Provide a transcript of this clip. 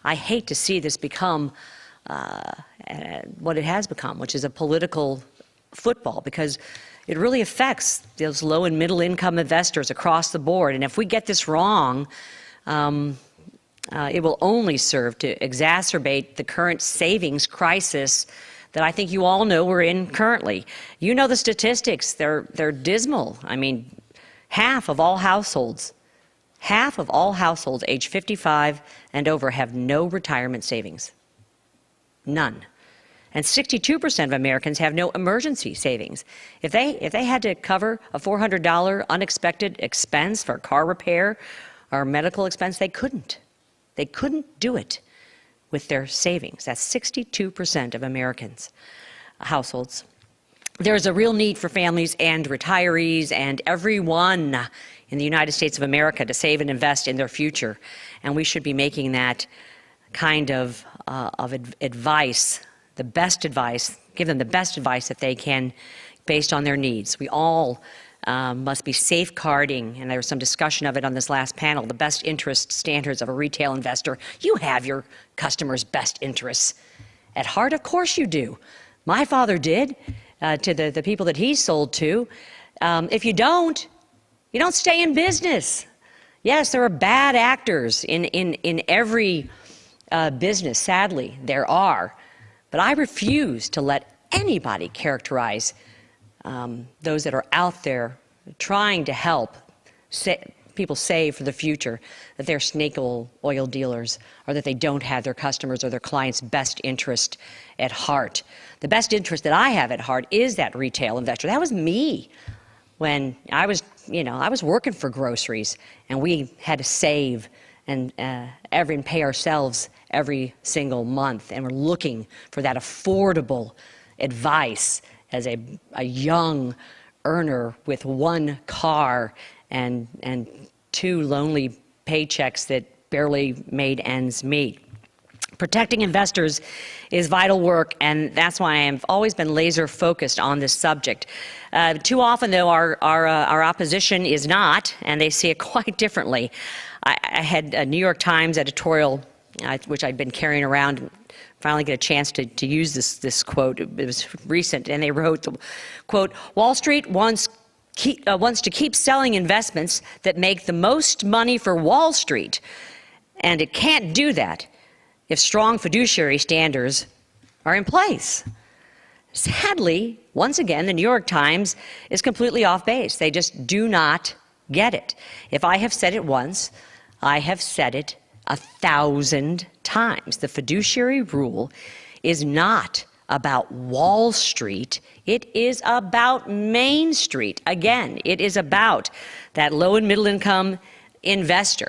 I hate to see this become what it has become, which is a political football, because it really affects those low and middle income investors across the board. And if we get this wrong, it will only serve to exacerbate the current savings crisis that I think you all know we're in currently. You know the statistics, they're dismal. I mean, half of all households age 55 and over have no retirement savings. None. And 62% of Americans have no emergency savings. If they had to cover a $400 unexpected expense for car repair or medical expense, they couldn't. They couldn't do it with their savings. That's 62% of Americans' households. There's a real need for families and retirees and everyone in the United States of America to save and invest in their future. And we should be making that kind of advice, the best advice, give them the best advice that they can based on their needs. We all must be safeguarding, and there was some discussion of it on this last panel, the best interest standards of a retail investor. You have your customers' best interests at heart. Of course you do. My father did to the people that he sold to. If you don't stay in business. Yes, there are bad actors in every business, sadly, there are. But I refuse to let anybody characterize those that are out there trying to help people save for the future, that they're snake oil dealers, or that they don't have their customers or their clients' best interest at heart. The best interest that I have at heart is that retail investor. That was me when I was working for groceries, and we had to save and pay ourselves every single month, and we're looking for that affordable advice as a young earner with one car and two lonely paychecks that barely made ends meet. Protecting investors is vital work, and that's why I've always been laser focused on this subject. Too often, though, our opposition is not, and they see it quite differently. I had a New York Times editorial, which I'd been carrying around, finally get a chance to use this quote. It was recent, and they wrote, quote, "Wall Street wants to keep selling investments that make the most money for Wall Street, and it can't do that if strong fiduciary standards are in place." Sadly, once again, the New York Times is completely off base. They just do not get it. If I have said it once, I have said it 1,000 times. The fiduciary rule is not about Wall Street. It is about Main Street. Again, it is about that low and middle income investor.